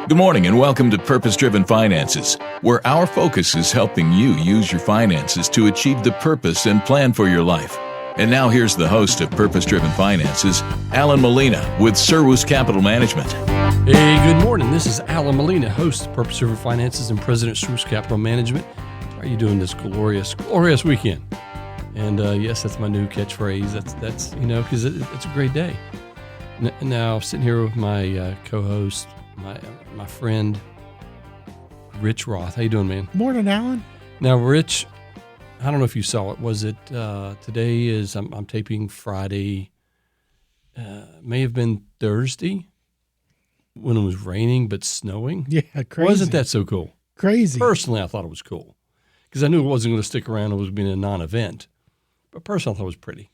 Good morning and welcome to Purpose Driven Finances, where our focus is helping you use your finances to achieve the purpose and plan for your life. And now here's the host of Purpose Driven Finances, Alan Molina with Serwus Capital Management. Hey, good morning. This is Alan Molina, host of Purpose Driven Finances and President of Serwus Capital Management. How are you doing this glorious weekend? And yes, that's my new catchphrase. That's because it's a great day. Now, sitting here with my co-host, my friend, Rich Roth. How you doing, man? Morning, Alan. Now, Rich, I don't know if you saw it. Was it today is, I'm taping Friday, may have been Thursday when it was raining but snowing. Yeah, crazy. Wasn't that so cool? Crazy. Personally, I thought it was cool because I knew it wasn't going to stick around. It was being a non-event. But personally, I thought it was pretty.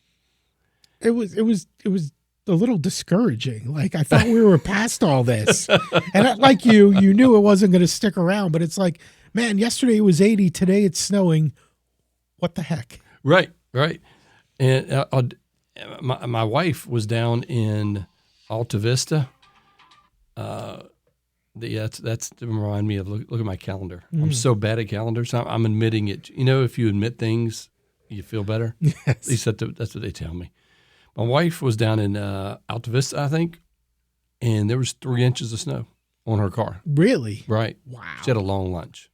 It was a little discouraging. Like, I thought we were past all this. And like you knew it wasn't going to stick around. But it's like, man, yesterday it was 80. Today it's snowing. What the heck? Right. And my wife was down in Alta Vista. That's to remind me of, look at my calendar. I'm so bad at calendars. I'm admitting it. You know, if you admit things, you feel better. Yes. At least that's what they tell me. My wife was down in Alta Vista, I think, and there was 3 inches of snow on her car. Really? Right. Wow. She had a long lunch.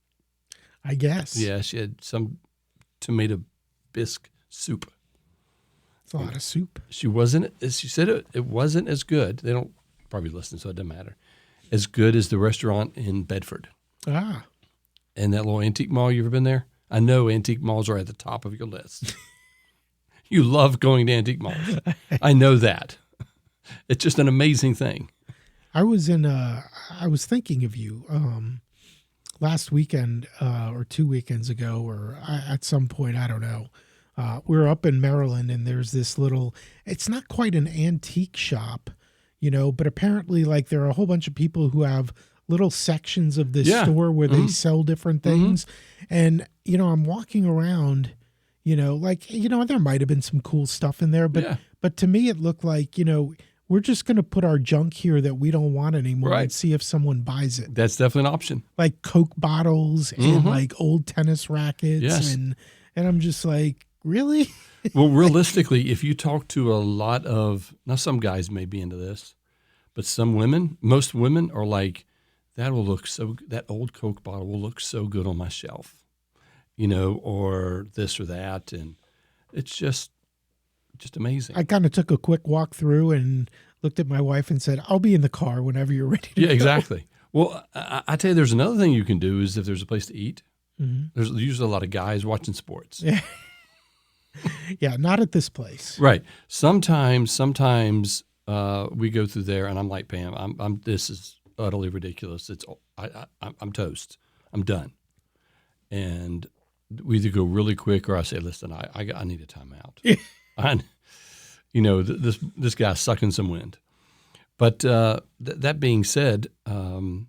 I guess. Yeah, she had some tomato bisque soup. It's a lot of soup. She said it wasn't as good. They don't probably listen, so it doesn't matter. As good as the restaurant in Bedford. Ah. And that little antique mall, you ever been there? I know antique malls are at the top of your list. You love going to antique malls. I know that. It's just an amazing thing. I was thinking of you last weekend or 2 weekends ago, or at some point, I don't know. We were up in Maryland, and there's this little. It's not quite an antique shop, but apparently, like, there are a whole bunch of people who have little sections of this store where they sell different things, and I'm walking around. There might have been some cool stuff in there, but to me it looked like, we're just going to put our junk here that we don't want anymore and see if someone buys it. That's definitely an option. Like Coke bottles and like old tennis rackets. Yes. And I'm just like, really? Well, realistically, if you talk to a lot of, now some guys may be into this, but most women are like, that old Coke bottle will look so good on my shelf. Or this or that. And it's just amazing. I kind of took a quick walk through and looked at my wife and said, I'll be in the car whenever you're ready to go. Yeah, exactly. Well, I tell you, there's another thing you can do is if there's a place to eat, there's usually a lot of guys watching sports. Yeah. Yeah, not at this place. Right. Sometimes we go through there and I'm like, Pam, this is utterly ridiculous. I'm toast. I'm done. And we either go really quick or I say, listen, I need a timeout. This guy's sucking some wind. But that being said, don't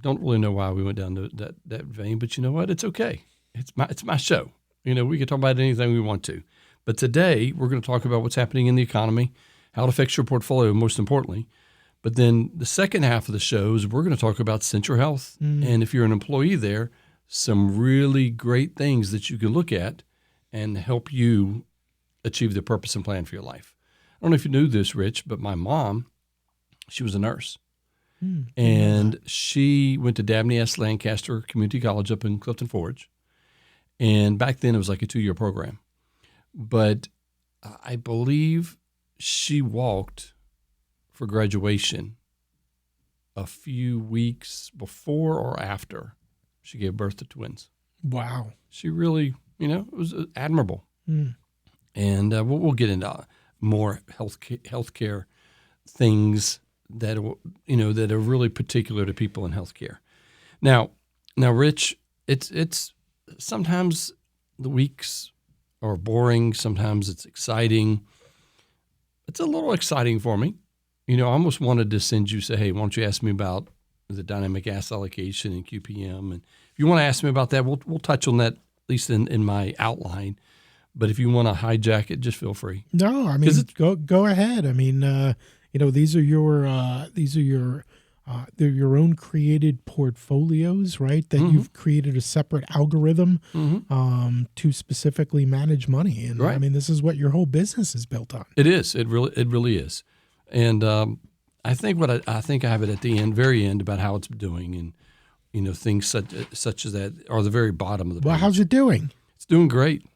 really know why we went down to that vein, but you know what? It's okay. It's my show. We can talk about anything we want to. But today we're going to talk about what's happening in the economy, how it affects your portfolio, most importantly. But then the second half of the show is we're going to talk about Centra Health. And if you're an employee there, some really great things that you can look at and help you achieve the purpose and plan for your life. I don't know if you knew this, Rich, but my mom, she was a nurse. And she went to Dabney S. Lancaster Community College up in Clifton Forge. And back then it was like a 2-year program. But I believe she walked for graduation a few weeks before or after she gave birth to twins. Wow. She really, it was admirable. And we'll get into more healthcare things that, that are really particular to people in healthcare. Now, Rich, it's sometimes the weeks are boring. Sometimes it's exciting. It's a little exciting for me. I almost wanted to send you, say, hey, why don't you ask me about the dynamic asset allocation and QPM. And if you want to ask me about that, we'll touch on that, at least in my outline. But if you want to hijack it, just feel free. No, I mean, go ahead. I mean, these are your they're your own created portfolios, right? That you've created a separate algorithm to specifically manage money. And Right. I mean, this is what your whole business is built on. It is. It really is. And I think I think I have it at the very end about how it's doing, and things such as that are the very bottom of the page. Well, how's it doing? It's doing great.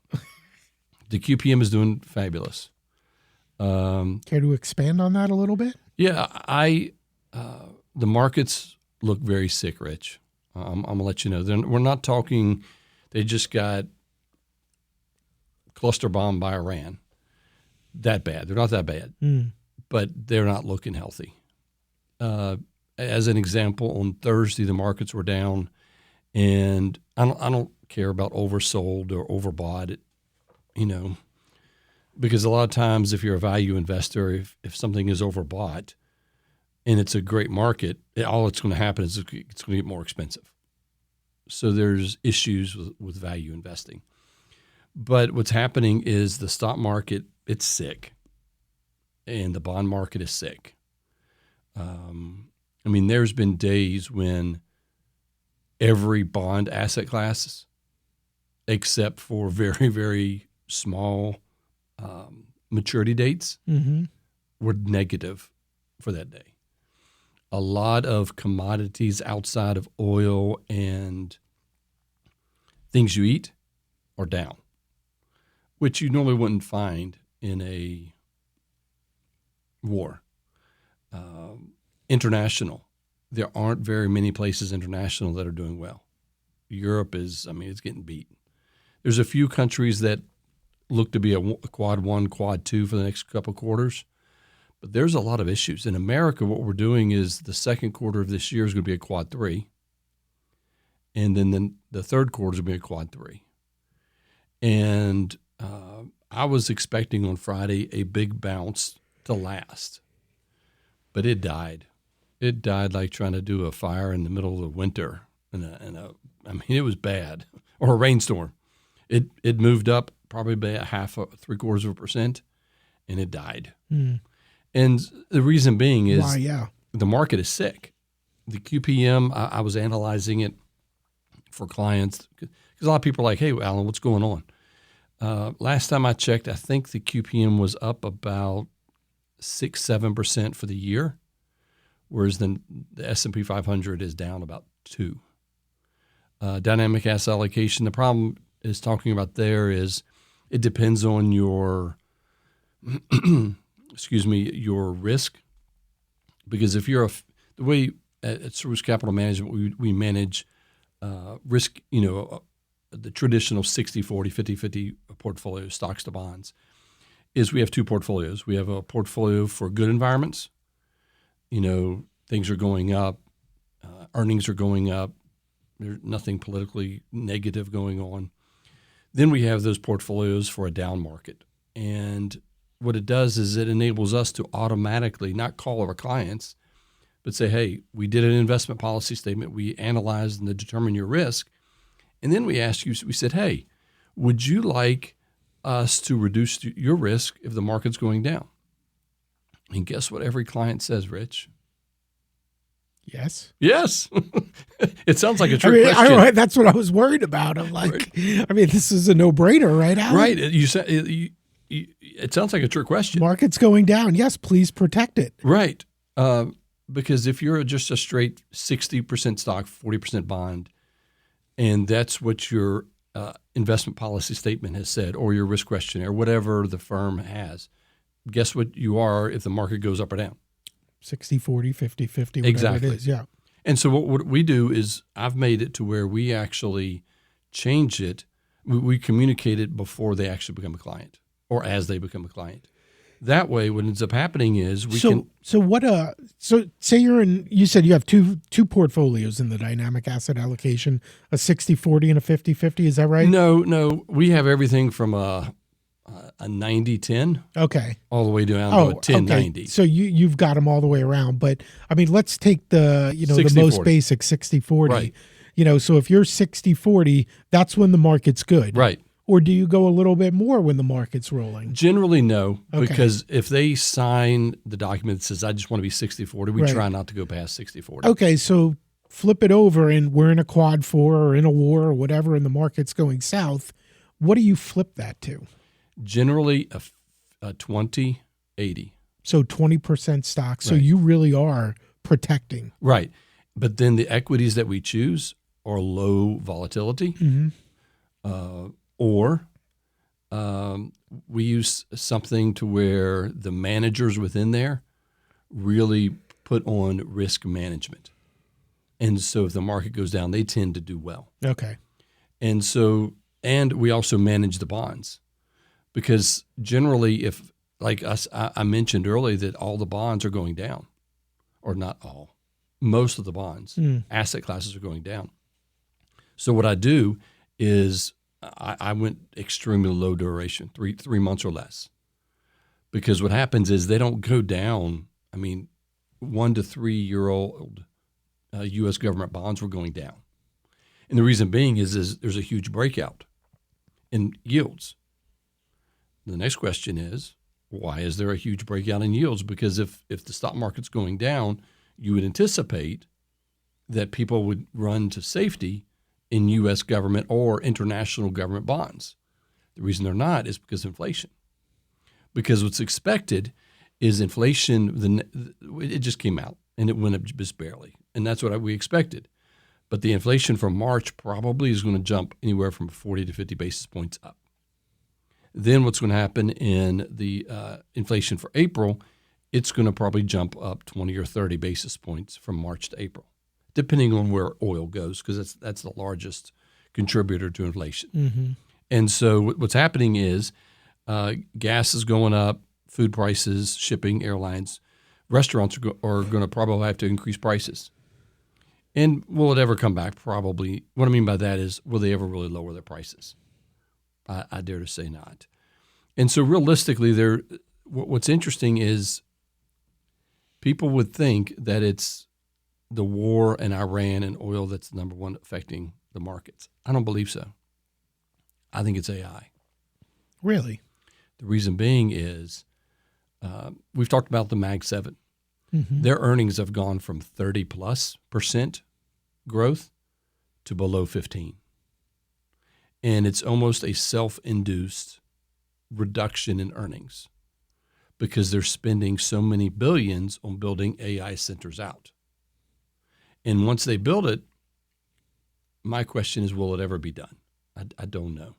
The QPM is doing fabulous. Care to expand on that a little bit? Yeah, the markets look very sick, Rich. I'm gonna let you know. We're not talking. They just got cluster bombed by Iran. That bad? They're not that bad, but they're not looking healthy. As an example, on Thursday the markets were down, and I don't care about oversold or overbought. Because a lot of times if you're a value investor, if something is overbought and it's a great market, all it's going to happen is it's going to get more expensive. So there's issues with value investing. But what's happening is the stock market, it's sick, and the bond market is sick. There's been days when every bond asset class, except for very, very small maturity dates, were negative for that day. A lot of commodities outside of oil and things you eat are down, which you normally wouldn't find in a war. International, there aren't very many places international that are doing well. Europe is, it's getting beat. There's a few countries that look to be a quad 1, quad 2 for the next couple of quarters. But there's a lot of issues. In America, what we're doing is the second quarter of this year is going to be a quad 3. And then the third quarter is going to be a quad 3. And I was expecting on Friday a big bounce to last. But it died. It died like trying to do a fire in the middle of the winter. It was bad. Or a rainstorm. It moved up probably by 0.5%, and it died. And the reason being is the market is sick. The QPM, I was analyzing it for clients because a lot of people are like, hey, Alan, what's going on? Last time I checked, I think the QPM was up about 6-7% for the year, whereas the S&P 500 is down about 2%. Dynamic asset allocation, the problem is talking about there is it depends on your your risk. Because if you're the way at Source Capital Management, we manage risk, the traditional 60-40, 50-50 portfolio, stocks to bonds, is we have two portfolios. We have a portfolio for good environments. Things are going up, earnings are going up, there's nothing politically negative going on. Then we have those portfolios for a down market. And what it does is it enables us to automatically not call our clients, but say, hey, we did an investment policy statement. We analyzed and determined your risk. And then we asked you, we said, hey, would you like us to reduce your risk if the market's going down? And guess what every client says, Rich? Yes. Yes. It sounds like a trick question. That's what I was worried about. I'm like, right. This is a no-brainer, right, Alan? Right. You said it sounds like a trick question. Market's going down. Yes, please protect it. Right. Because if you're just a straight 60% stock, 40% bond, and that's what your investment policy statement has said, or your risk questionnaire, whatever the firm has, guess what you are if the market goes up or down? 60-40, 50-50, whatever exactly. It is. Yeah. And so what we do is I've made it to where we actually change it. We communicate it before they actually become a client or as they become a client. That way, what ends up happening is we can. So say you said you have two portfolios in the dynamic asset allocation, a 60-40 and a 50-50. Is that right? No. We have everything from a 90-10. Okay. All the way down to a 10-90. Okay. So you've got them all the way around. But let's take the, the most basic 60-40. Right. So if you're 60-40, that's when the market's good. Right. Or do you go a little bit more when the market's rolling? Generally, no, Okay. because if they sign the document that says, I just want to be 60-40, we try not to go past 60-40. Okay, so flip it over and we're in a quad 4 or in a war or whatever and the market's going south. What do you flip that to? Generally, a 20-80. So 20% stock. So Right. you really are protecting. Right. But then the equities that we choose are low volatility, or we use something to where the managers within there really put on risk management. And so if the market goes down, they tend to do well. Okay. And so, and we also manage the bonds, because generally, if like us, I mentioned earlier that all the bonds are going down, or not all, most of the bonds, asset classes are going down. So what I do is I went extremely low duration, three months or less, because what happens is they don't go down. I mean, 1 to 3 year old U.S. government bonds were going down. And the reason being is there's a huge breakout in yields. The next question is, why is there a huge breakout in yields? Because if the stock market's going down, you would anticipate that people would run to safety in U.S. government or international government bonds. The reason they're not is because of inflation. Because what's expected is inflation, it just came out, and it went up just barely. And that's what we expected. But the inflation from March probably is going to jump anywhere from 40 to 50 basis points up. Then what's going to happen in the inflation for April, it's going to probably jump up 20 or 30 basis points from March to April, depending on where oil goes, because that's the largest contributor to inflation. Mm-hmm. And so what's happening is gas is going up, food prices, shipping, airlines, restaurants are going to probably have to increase prices. And will it ever come back? Probably. What I mean by that is, will they ever really lower their prices? I dare to say not. And so realistically, what's interesting is people would think that it's the war in Iran and oil that's number one affecting the markets. I don't believe so. I think it's AI. Really? The reason being is we've talked about the Mag 7. Mm-hmm. Their earnings have gone from 30+% growth to below 15%. And it's almost a self-induced reduction in earnings because they're spending so many billions on building AI centers out. And once they build it, my question is, will it ever be done? I don't know.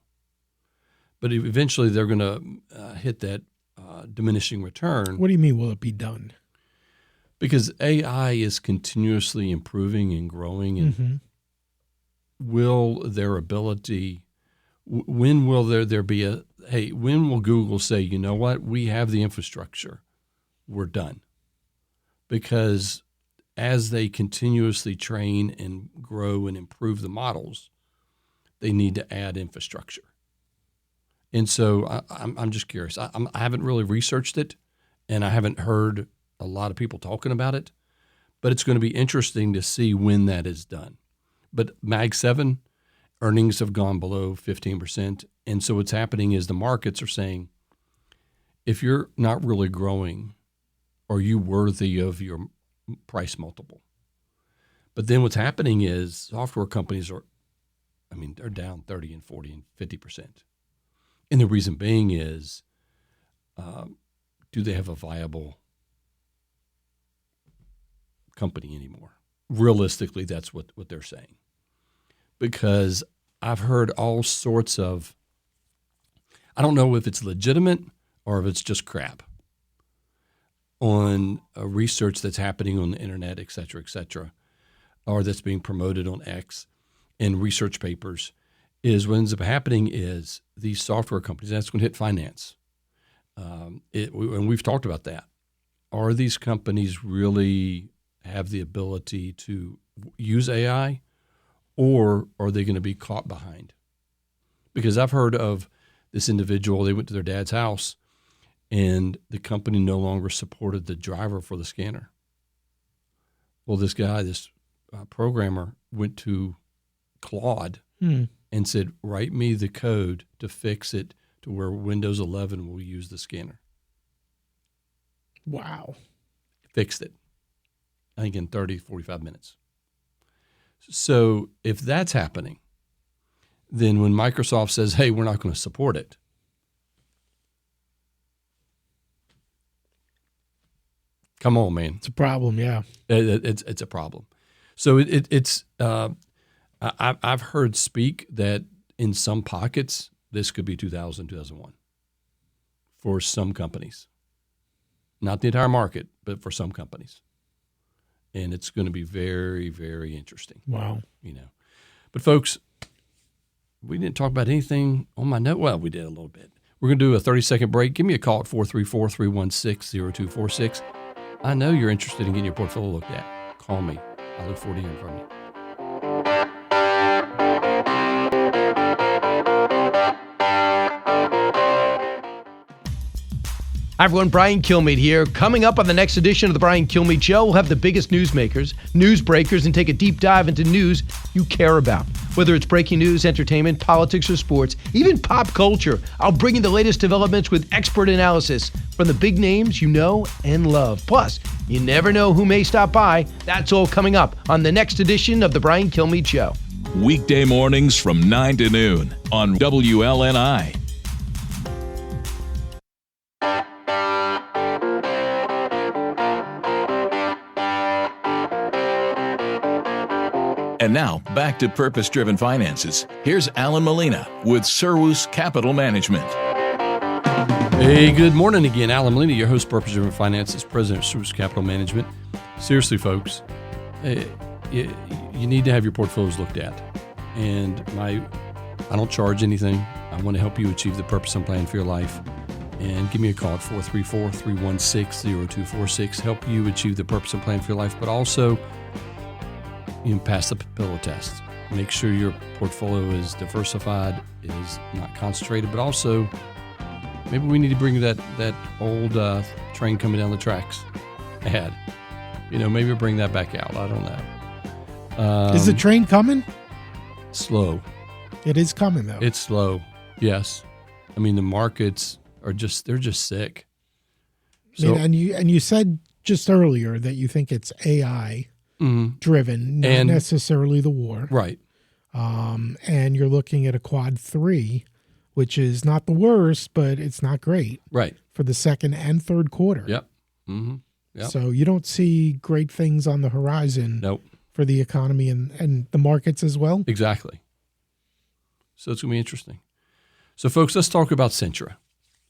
But eventually they're going to hit that diminishing return. What do you mean, will it be done? Because AI is continuously improving and growing. And will their ability, when will there be when will Google say, you know what, we have the infrastructure, we're done? Because as they continuously train and grow and improve the models, they need to add infrastructure. And so I'm just curious. I haven't really researched it, and I haven't heard a lot of people talking about it, but it's going to be interesting to see when that is done. But Mag 7 earnings have gone below 15%, and so what's happening is the markets are saying, if you're not really growing, are you worthy of your price multiple? But then what's happening is software companies they're down 30 and 40 and 50%. And the reason being is, do they have a viable company anymore? Realistically, that's what they're saying. Because I've heard all sorts of, I don't know if it's legitimate or if it's just crap, on research that's happening on the internet, et cetera, or that's being promoted on X in research papers, is what ends up happening is these software companies, that's going to hit finance. And we've talked about that. Are these companies really have the ability to use AI, or are they going to be caught behind? Because I've heard of this individual, they went to their dad's house, and the company no longer supported the driver for the scanner. Well, this guy, this programmer, went to Claude, and said, write me the code to fix it to where Windows 11 will use the scanner. Wow. Fixed it, I think, in 30, 45 minutes. So if that's happening, then when Microsoft says, hey, we're not going to support it, come on, man. It's a problem, yeah. It's a problem. So I've heard speak that in some pockets, this could be 2000, 2001 for some companies. Not the entire market, but for some companies. And it's going to be very, very interesting. Wow. But folks, we didn't talk about anything on my note. Well, we did a little bit. We're going to do a 30-second break. Give me a call at 434-316-0246. I know you're interested in getting your portfolio looked at. Call me. I look forward to hearing from you. Hi, everyone. Brian Kilmeade here. Coming up on the next edition of the Brian Kilmeade Show, we'll have the biggest newsmakers, news breakers, and take a deep dive into news you care about. Whether it's breaking news, entertainment, politics, or sports, even pop culture, I'll bring you the latest developments with expert analysis from the big names you know and love. Plus, you never know who may stop by. That's all coming up on the next edition of the Brian Kilmeade Show. Weekday mornings from 9 to noon on WLNI. And now, back to Purpose-Driven Finances. Here's Alan Molina with Serwus Capital Management. Hey, good morning again. Alan Molina, your host, Purpose-Driven Finances, president of Serwus Capital Management. Seriously, folks, you need to have your portfolios looked at. And I don't charge anything. I want to help you achieve the purpose and plan for your life. And give me a call at 434-316-0246. Help you achieve the purpose and plan for your life, but also pass the pillow test. Make sure your portfolio is diversified, is not concentrated, but also maybe we need to bring that old train coming down the tracks ad. Maybe bring that back out. I don't know. Is the train coming? Slow. It is coming, though. It's slow. Yes. I mean, the markets are they're just sick. So, and you said just earlier that you think it's AI driven, not necessarily the war. Right. And you're looking at a quad 3, which is not the worst, but it's not great. Right. For the second and third quarter. Yep. Mm-hmm. Yep. So you don't see great things on the horizon. Nope. For the economy and the markets as well. Exactly. So it's going to be interesting. So folks, let's talk about Centra.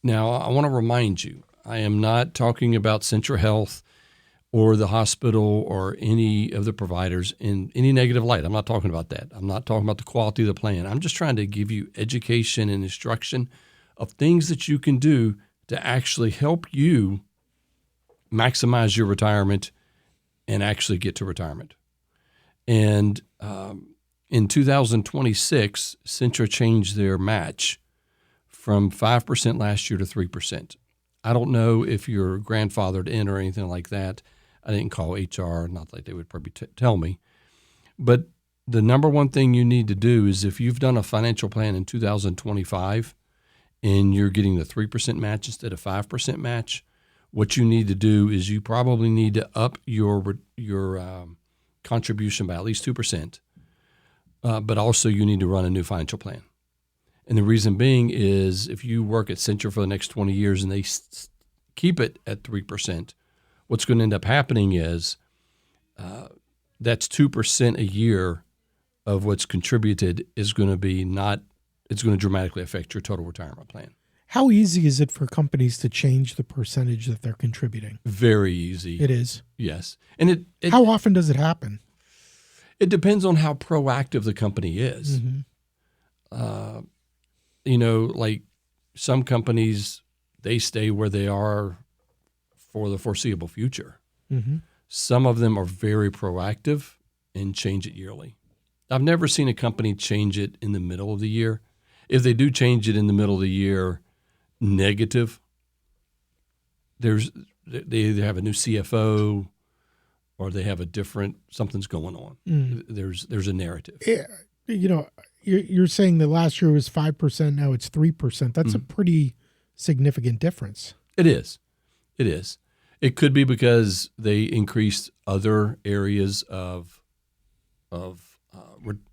Now, I want to remind you, I am not talking about Centra Health or the hospital or any of the providers in any negative light. I'm not talking about that. I'm not talking about the quality of the plan. I'm just trying to give you education and instruction of things that you can do to actually help you maximize your retirement and actually get to retirement. And in 2026, Centra changed their match from 5% last year to 3%. I don't know if you're grandfathered in or anything like that. I didn't call HR, not like they would probably tell me. But the number one thing you need to do is if you've done a financial plan in 2025 and you're getting the 3% match instead of 5% match, what you need to do is you probably need to up your contribution by at least 2%, but also you need to run a new financial plan. And the reason being is if you work at Centra for the next 20 years and they keep it at 3%, what's going to end up happening is that's 2% a year of what's contributed is going to be it's going to dramatically affect your total retirement plan. How easy is it for companies to change the percentage that they're contributing? Very easy. It is. Yes. And how often does it happen? It depends on how proactive the company is. Mm-hmm. Like some companies, they stay where they are for the foreseeable future. Mm-hmm. Some of them are very proactive and change it yearly. I've never seen a company change it in the middle of the year. If they do change it in the middle of the year, negative, they either have a new CFO or they have something's going on. There's a narrative. Yeah, you're saying that last year was 5%, now it's 3%. That's a pretty significant difference. It is. It is. It could be because they increased other areas of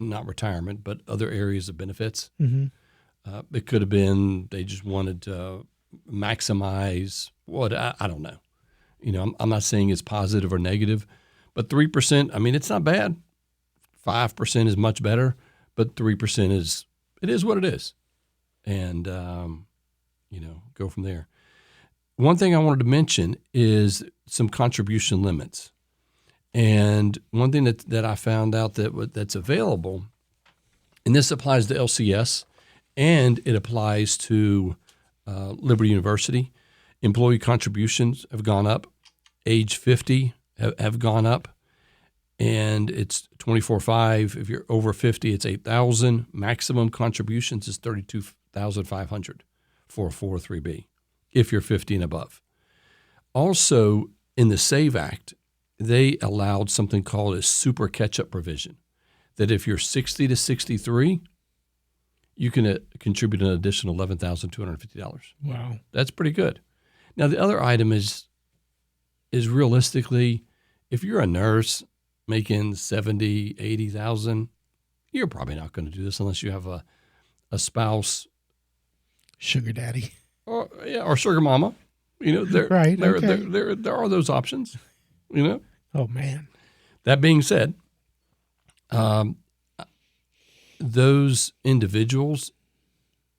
not retirement, but other areas of benefits. Mm-hmm. It could have been they just wanted to maximize what I don't know. I'm not saying it's positive or negative, but 3%. I mean, it's not bad. 5% is much better, but 3% is what it is, and go from there. One thing I wanted to mention is some contribution limits. And one thing that I found out that's available, and this applies to LCS, and it applies to Liberty University. Employee contributions have gone up. Age 50 have gone up, and it's $24,500. If you're over 50, it's $8,000. Maximum contributions is $32,500 for a 403B if you're 50 and above. Also, in the SAVE Act, they allowed something called a super catch-up provision, that if you're 60 to 63, you can contribute an additional $11,250. Wow. That's pretty good. Now, the other item is realistically, if you're a nurse making 70, 80,000, you're probably not going to do this unless you have a spouse. Sugar daddy. Or sugar mama. There are those options. Oh man. That being said, those individuals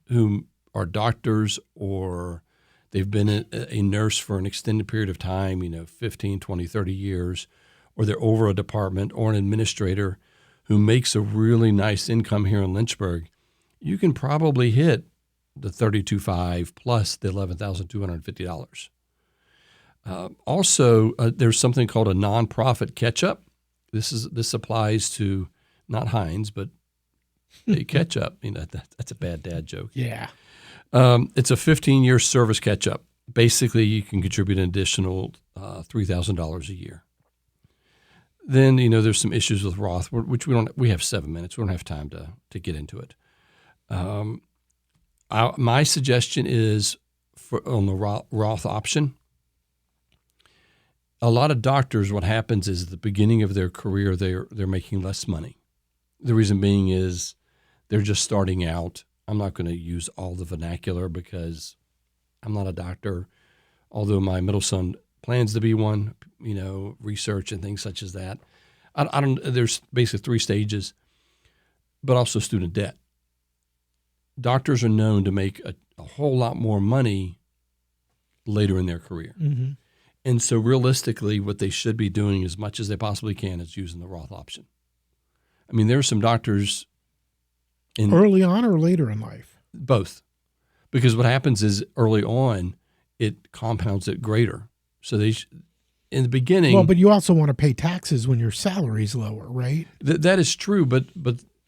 who are doctors or they've been a nurse for an extended period of time, 15, 20, 30 years, or they're over a department or an administrator who makes a really nice income here in Lynchburg, you can probably hit the $32,500 plus the $11,250. Also, there's something called a nonprofit catch-up. This applies to not Heinz, but a catch-up. That's a bad dad joke. Yeah. It's a 15-year service catch-up. Basically, you can contribute an additional $3,000 a year. Then there's some issues with Roth, which we don't. We have 7 minutes. We don't have time to get into it. My suggestion is on the Roth option. A lot of doctors, what happens is at the beginning of their career, they're making less money. The reason being is they're just starting out. I'm not going to use all the vernacular because I'm not a doctor, although my middle son plans to be one, research and things such as that. I don't. There's basically 3 stages, but also student debt. Doctors are known to make a whole lot more money later in their career. Mm-hmm. And so realistically, what they should be doing as much as they possibly can is using the Roth option. I mean, there are some doctors early on or later in life? Both. Because what happens is early on, it compounds it greater. So in the beginning. Well, but you also want to pay taxes when your salary's lower, right? That is true. But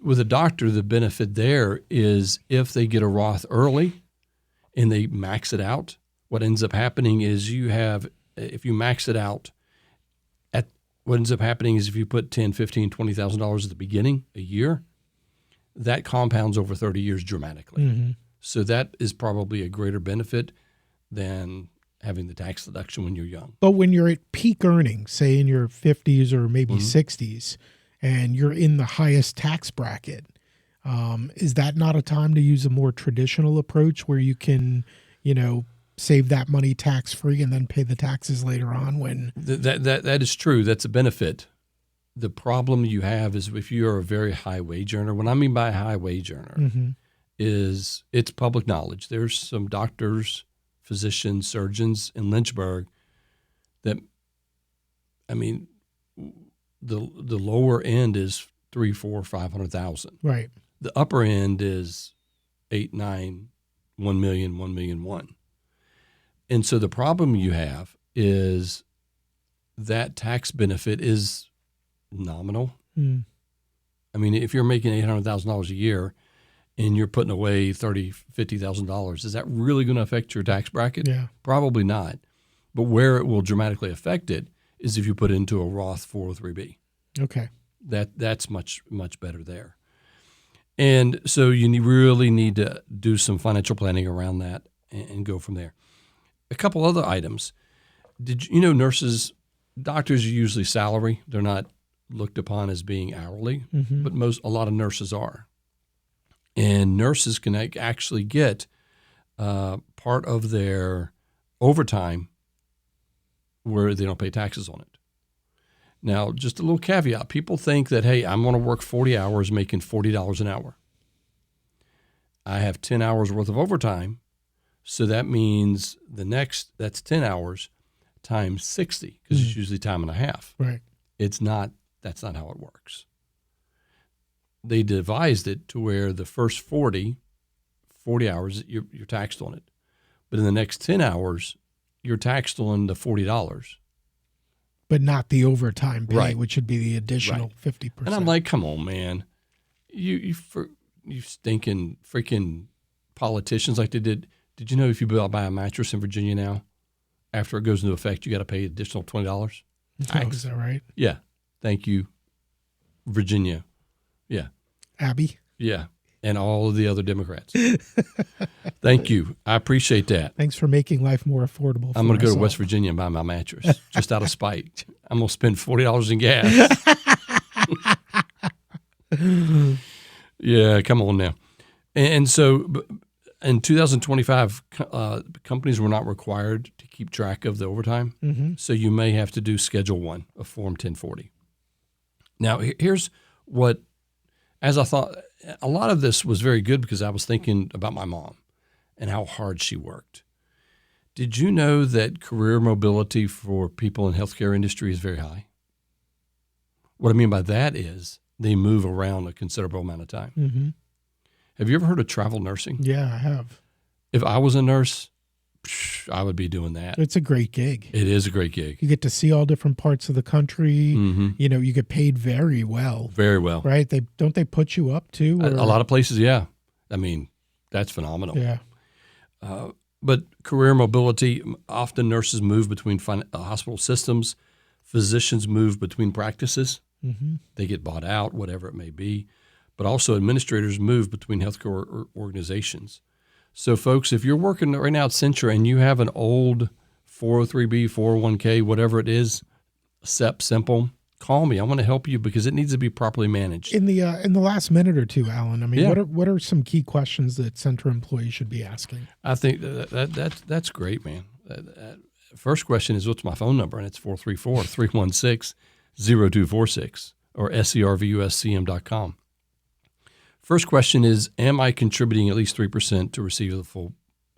with a doctor, the benefit there is if they get a Roth early and they max it out, what ends up happening is if you max it out, what ends up happening is if you put $10,000, $15,000, $20,000 at the beginning, a year, that compounds over 30 years dramatically. Mm-hmm. So that is probably a greater benefit than having the tax deduction when you're young. But when you're at peak earnings, say in your 50s or maybe 60s, and you're in the highest tax bracket, is that not a time to use a more traditional approach where you can, save that money tax-free and then pay the taxes later on when... That is true. That's a benefit. The problem you have is if you are a very high wage earner, what I mean by a high wage earner is it's public knowledge. There's some doctors, physicians, surgeons in Lynchburg that, the lower end is 3, 4, 500,000. Right. The upper end is 8, 9, 1 million, 1 million, 1. And so the problem you have is that tax benefit is nominal. Mm. If you're making $800,000 a year and you're putting away $30,000, $50,000, is that really going to affect your tax bracket? Yeah. Probably not. But where it will dramatically affect it is if you put it into a Roth 403B. Okay. That's much, much better there. And so you really need to do some financial planning around that and go from there. A couple other items. Did you know doctors are usually salary. They're not looked upon as being hourly, but a lot of nurses are. And nurses can actually get part of their overtime where they don't pay taxes on it. Now, just a little caveat. People think that, hey, I'm going to work 40 hours making $40 an hour. I have 10 hours worth of overtime, so that means that's 10 hours times 60, because it's usually time and a half. Right. That's not how it works. They devised it to where the first 40 hours, you're taxed on it. But in the next 10 hours, you're taxed on the $40. But not the overtime pay, Right. which would be the additional 50%. And I'm like, come on, man. You stinking freaking politicians like they did. Did you know if you buy a mattress in Virginia now, after it goes into effect, you got to pay additional $20? Oh, is that right? Yeah. Thank you, Virginia. Yeah. Abby? Yeah. And all of the other Democrats. Thank you. I appreciate that. Thanks for making life more affordable. I'm going to go us to all. West Virginia and buy my mattress just out of spite. I'm going to spend $40 in gas. Yeah, come on now. And so in 2025, companies were not required to keep track of the overtime. So you may have to do Schedule 1 of Form 1040. Now, here's what, as I thought, a lot of this was very good because I was thinking about my mom and how hard she worked. Did you know that career mobility for people in the healthcare industry is very high? What I mean by that is they move around a considerable amount of time. Have you ever heard of travel nursing? Yeah, I have. If I was a nurse, I would be doing that. It's a great gig. It is a great gig. You get to see all different parts of the country. You know, you get paid very well. Very well. Right? They put you up too? A lot of places, yeah. I mean, that's phenomenal. Yeah. But career mobility, often nurses move between hospital systems. Physicians move between practices. They get bought out, whatever it may be. But also administrators move between healthcare organizations. So, folks, if you're working right now at Centra and you have an old 403B, 401k, whatever it is, SEP simple, call me. I want to help you because it needs to be properly managed. In the last minute or two, Alan, I mean, Yeah. what are some key questions that Centra employees should be asking? I think that's great, man. First question is, what's my phone number? And it's 434-316-0246 or servuscm.com. First question is, am I contributing at least 3% to receive the full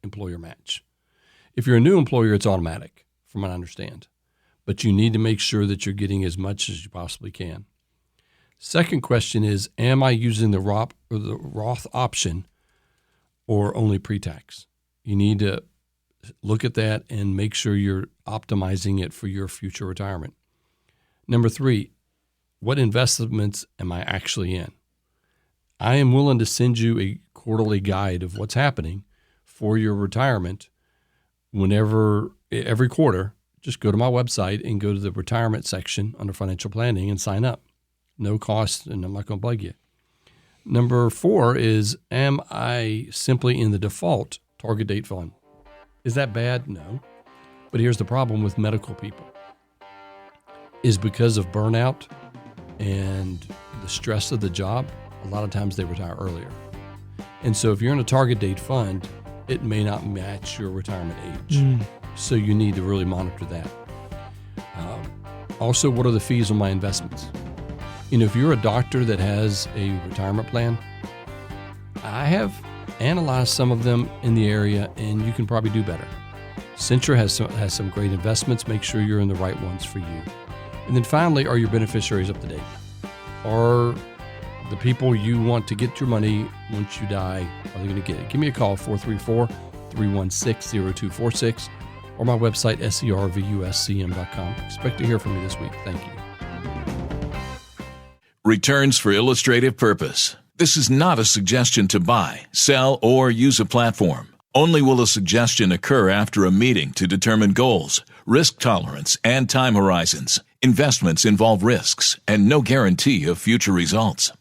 employer match? If you're a new employer, it's automatic, from what I understand. But you need to make sure that you're getting as much as you possibly can. Second question is, am I using the Roth option or only pre-tax? You need to look at that and make sure you're optimizing it for your future retirement. Number 3, what investments am I actually in? I am willing to send you a quarterly guide of what's happening for your retirement every quarter. Just go to my website and go to the retirement section under financial planning and sign up. No cost, and I'm not going to bug you. Number 4 is, am I simply in the default target date fund? Is that bad? No. But here's the problem with medical people is because of burnout and the stress of the job, a lot of times they retire earlier. And so if you're in a target date fund, it may not match your retirement age. So you need to really monitor that. Also, what are the fees on my investments? If you're a doctor that has a retirement plan, I have analyzed some of them in the area, and you can probably do better. Centra has some great investments. Make sure you're in the right ones for you. And then finally, are your beneficiaries up to date? Are the people you want to get your money once you die, are they going to get it? Give me a call, 434-316-0246, or my website, servuscm.com. Expect to hear from me this week. Thank you. Returns for illustrative purpose. This is not a suggestion to buy, sell, or use a platform. Only will a suggestion occur after a meeting to determine goals, risk tolerance, and time horizons. Investments involve risks and no guarantee of future results.